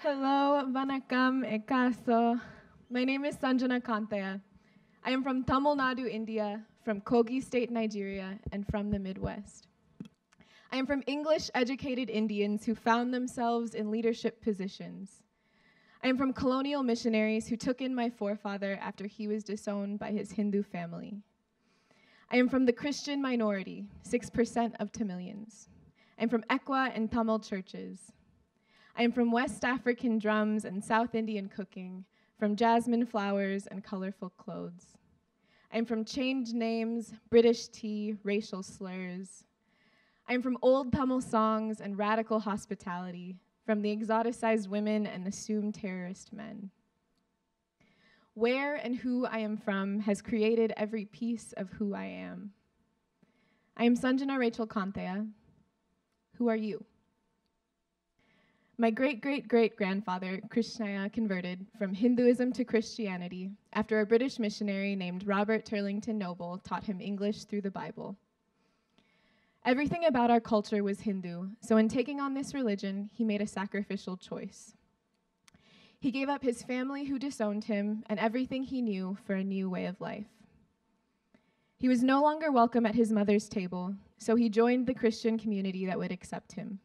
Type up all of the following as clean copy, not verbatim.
Hello, vanakkam, ekaso. My name is Sanjana Kantayya. I am from Tamil Nadu, India, from Kogi State, Nigeria, and from the Midwest. I am from English-educated Indians who found themselves in leadership positions. I am from colonial missionaries who took in my forefather after he was disowned by his Hindu family. I am from the Christian minority, 6% of Tamilians. I am from ECWA and Tamil churches. I am from West African drums and South Indian cooking, from jasmine flowers and colorful clothes. I am from changed names, British tea, racial slurs. I am from old Tamil songs and radical hospitality, from the exoticized women and assumed terrorist men. Where and who I am from has created every piece of who I am. I am Sanjana Rachel Kantayya. Who are you? My great-great-great-grandfather, Krishnaya, converted from Hinduism to Christianity after a British missionary named Robert Turlington Noble taught him English through the Bible. Everything about our culture was Hindu, so in taking on this religion, he made a sacrificial choice. He gave up his family who disowned him and everything he knew for a new way of life. He was no longer welcome at his mother's table, so he joined the Christian community that would accept him.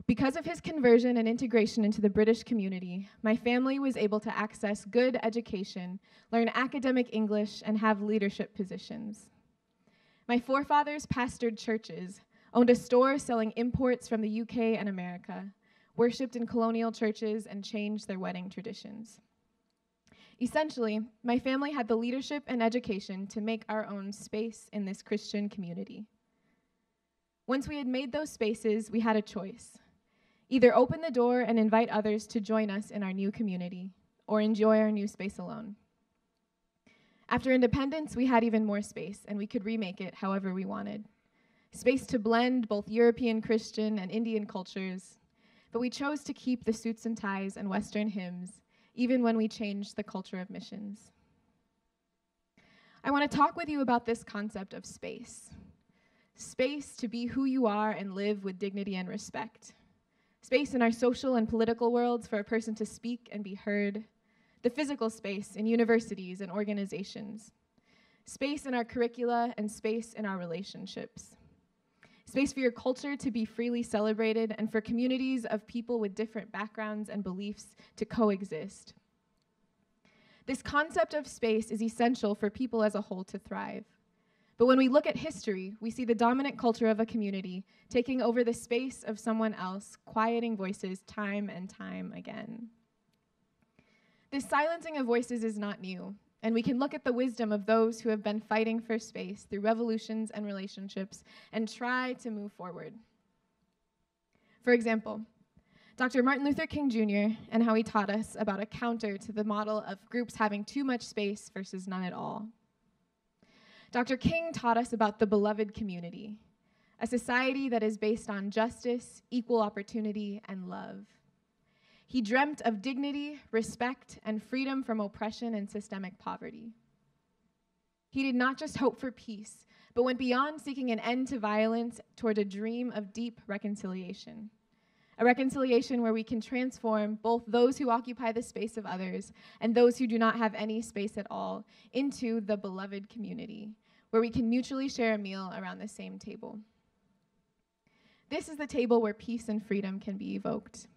Because of his conversion and integration into the British community, my family was able to access good education, learn academic English, and have leadership positions. My forefathers pastored churches, owned a store selling imports from the UK and America, worshipped in colonial churches, and changed their wedding traditions. Essentially, my family had the leadership and education to make our own space in this Christian community. Once we had made those spaces, we had a choice. Either open the door and invite others to join us in our new community, or enjoy our new space alone. After independence, we had even more space, and we could remake it however we wanted. Space to blend both European Christian and Indian cultures, but we chose to keep the suits and ties and Western hymns, even when we changed the culture of missions. I want to talk with you about this concept of space. Space to be who you are and live with dignity and respect. Space in our social and political worlds for a person to speak and be heard. The physical space in universities and organizations. Space in our curricula and space in our relationships. Space for your culture to be freely celebrated and for communities of people with different backgrounds and beliefs to coexist. This concept of space is essential for people as a whole to thrive. But when we look at history, we see the dominant culture of a community taking over the space of someone else, quieting voices time and time again. This silencing of voices is not new, and we can look at the wisdom of those who have been fighting for space through revolutions and relationships and try to move forward. For example, Dr. Martin Luther King Jr. and how he taught us about a counter to the model of groups having too much space versus none at all. Dr. King taught us about the beloved community, a society that is based on justice, equal opportunity, and love. He dreamt of dignity, respect, and freedom from oppression and systemic poverty. He did not just hope for peace, but went beyond seeking an end to violence toward a dream of deep reconciliation, a reconciliation where we can transform both those who occupy the space of others and those who do not have any space at all into the beloved community, where we can mutually share a meal around the same table. This is the table where peace and freedom can be evoked.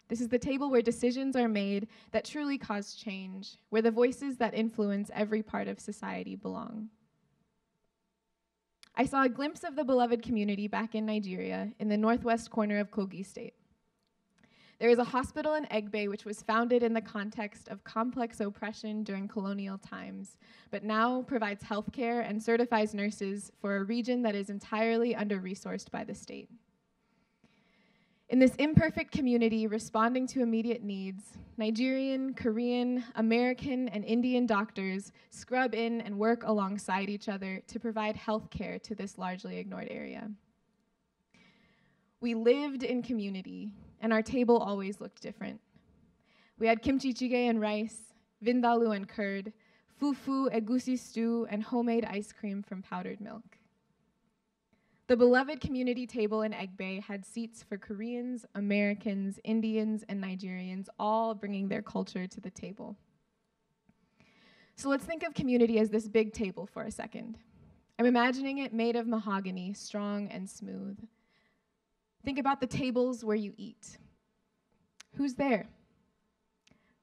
This is the table where decisions are made that truly cause change, where the voices that influence every part of society belong. I saw a glimpse of the beloved community back in Nigeria in the northwest corner of Kogi State. There is a hospital in Egbe which was founded in the context of complex oppression during colonial times, but now provides healthcare and certifies nurses for a region that is entirely under-resourced by the state. In this imperfect community responding to immediate needs, Nigerian, Korean, American, and Indian doctors scrub in and work alongside each other to provide healthcare to this largely ignored area. We lived in community, and our table always looked different. We had kimchi jjigae and rice, vindaloo and curd, fufu, egusi stew, and homemade ice cream from powdered milk. The beloved community table in Egbe had seats for Koreans, Americans, Indians, and Nigerians, all bringing their culture to the table. So let's think of community as this big table for a second. I'm imagining it made of mahogany, strong and smooth. Think about the tables where you eat. Who's there?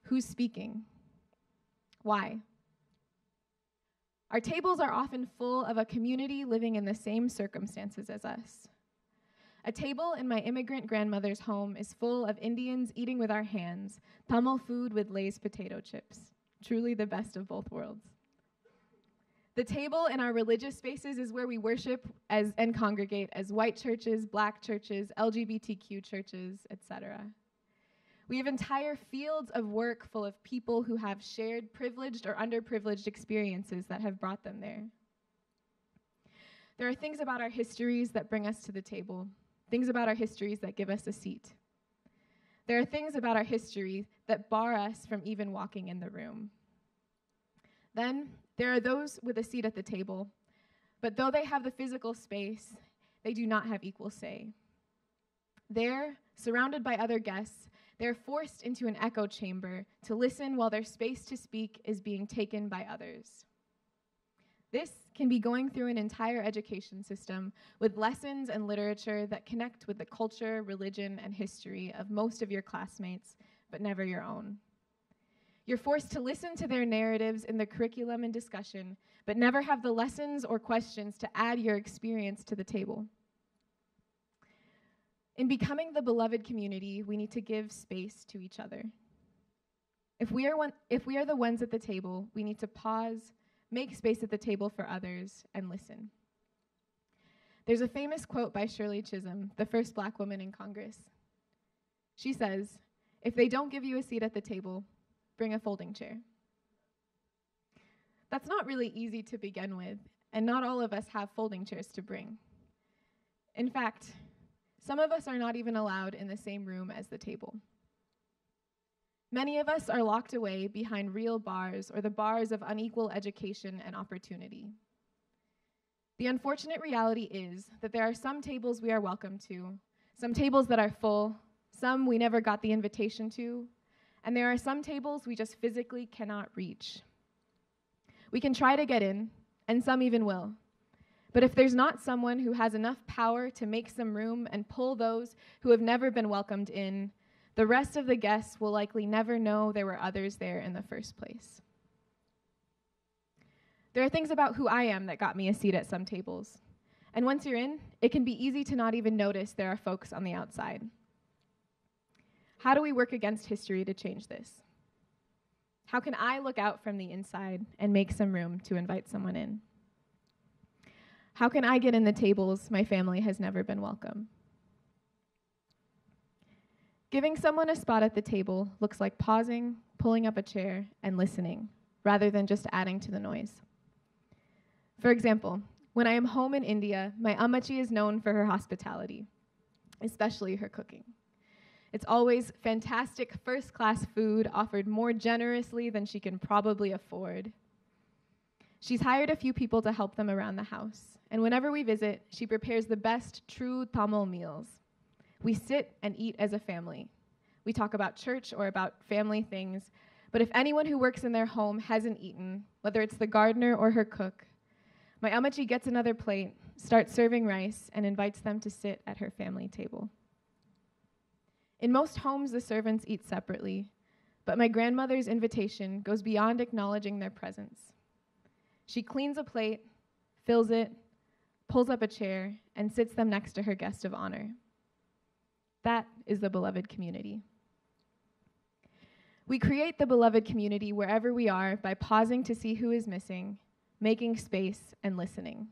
Who's speaking? Why? Our tables are often full of a community living in the same circumstances as us. A table in my immigrant grandmother's home is full of Indians eating with our hands, Tamil food with Lay's potato chips. Truly the best of both worlds. The table in our religious spaces is where we worship and congregate as white churches, black churches, LGBTQ churches, etc. We have entire fields of work full of people who have shared privileged or underprivileged experiences that have brought them there. There are things about our histories that bring us to the table, things about our histories that give us a seat. There are things about our history that bar us from even walking in the room. Then, there are those with a seat at the table, but though they have the physical space, they do not have equal say. There, surrounded by other guests, they're forced into an echo chamber to listen while their space to speak is being taken by others. This can be going through an entire education system with lessons and literature that connect with the culture, religion, and history of most of your classmates, but never your own. You're forced to listen to their narratives in the curriculum and discussion, but never have the lessons or questions to add your experience to the table. In becoming the beloved community, we need to give space to each other. If we are the ones at the table, we need to pause, make space at the table for others, and listen. There's a famous quote by Shirley Chisholm, the first Black woman in Congress. She says, "If they don't give you a seat at the table, bring a folding chair." That's not really easy to begin with, and not all of us have folding chairs to bring. In fact, some of us are not even allowed in the same room as the table. Many of us are locked away behind real bars or the bars of unequal education and opportunity. The unfortunate reality is that there are some tables we are welcome to, some tables that are full, some we never got the invitation to, and there are some tables we just physically cannot reach. We can try to get in, and some even will. But if there's not someone who has enough power to make some room and pull those who have never been welcomed in, the rest of the guests will likely never know there were others there in the first place. There are things about who I am that got me a seat at some tables. And once you're in, it can be easy to not even notice there are folks on the outside. How do we work against history to change this? How can I look out from the inside and make some room to invite someone in? How can I get in the tables my family has never been welcome? Giving someone a spot at the table looks like pausing, pulling up a chair, and listening, rather than just adding to the noise. For example, when I am home in India, my ammachi is known for her hospitality, especially her cooking. It's always fantastic first-class food offered more generously than she can probably afford. She's hired a few people to help them around the house, and whenever we visit, she prepares the best true Tamil meals. We sit and eat as a family. We talk about church or about family things, but if anyone who works in their home hasn't eaten, whether it's the gardener or her cook, my ammachi gets another plate, starts serving rice, and invites them to sit at her family table. In most homes, the servants eat separately, but my grandmother's invitation goes beyond acknowledging their presence. She cleans a plate, fills it, pulls up a chair, and sits them next to her guest of honor. That is the beloved community. We create the beloved community wherever we are by pausing to see who is missing, making space, and listening.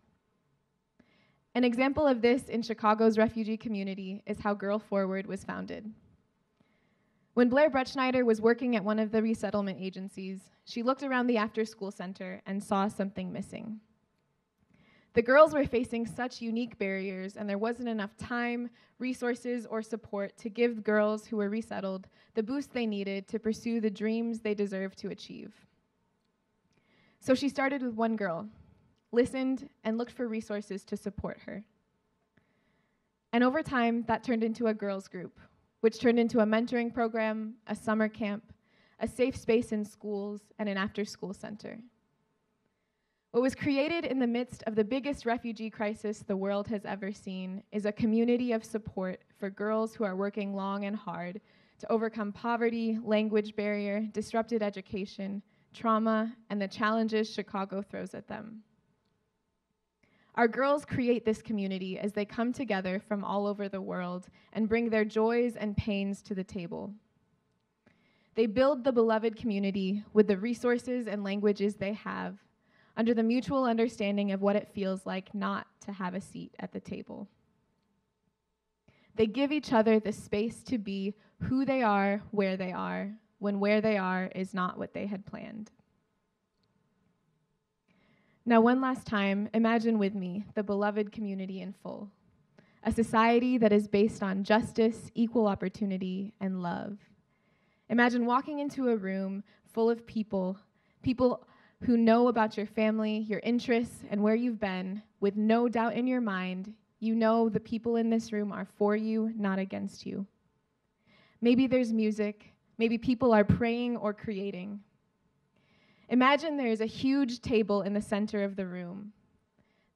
An example of this in Chicago's refugee community is how GirlForward was founded. When Blair Bretschneider was working at one of the resettlement agencies, she looked around the after-school center and saw something missing. The girls were facing such unique barriers, and there wasn't enough time, resources, or support to give girls who were resettled the boost they needed to pursue the dreams they deserved to achieve. So she started with one girl, listened, and looked for resources to support her. And over time, that turned into a girls' group, which turned into a mentoring program, a summer camp, a safe space in schools, and an after-school center. What was created in the midst of the biggest refugee crisis the world has ever seen is a community of support for girls who are working long and hard to overcome poverty, language barrier, disrupted education, trauma, and the challenges Chicago throws at them. Our girls create this community as they come together from all over the world and bring their joys and pains to the table. They build the beloved community with the resources and languages they have, under the mutual understanding of what it feels like not to have a seat at the table. They give each other the space to be who they are, when where they are is not what they had planned. Now, one last time, imagine with me the beloved community in full, a society that is based on justice, equal opportunity, and love. Imagine walking into a room full of people who know about your family, your interests, and where you've been, with no doubt in your mind, you know the people in this room are for you, not against you. Maybe there's music, maybe people are praying or creating. Imagine there is a huge table in the center of the room.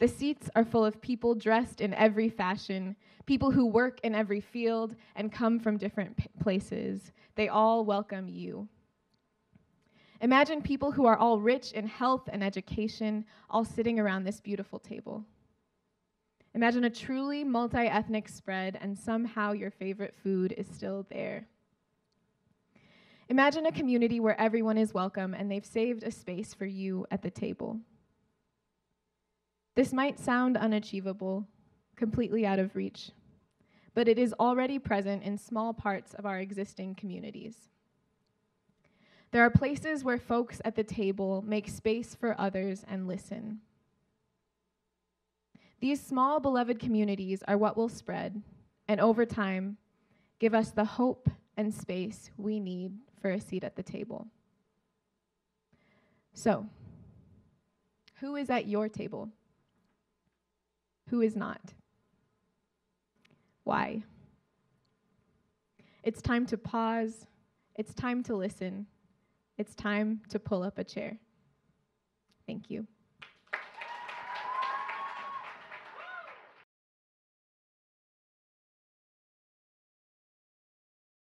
The seats are full of people dressed in every fashion, people who work in every field and come from different places. They all welcome you. Imagine people who are all rich in health and education, all sitting around this beautiful table. Imagine a truly multi-ethnic spread, and somehow your favorite food is still there. Imagine a community where everyone is welcome and they've saved a space for you at the table. This might sound unachievable, completely out of reach, but it is already present in small parts of our existing communities. There are places where folks at the table make space for others and listen. These small, beloved communities are what will spread, and over time, give us the hope and space we need for a seat at the table. So, who is at your table? Who is not? Why? It's time to pause. It's time to listen. It's time to pull up a chair. Thank you.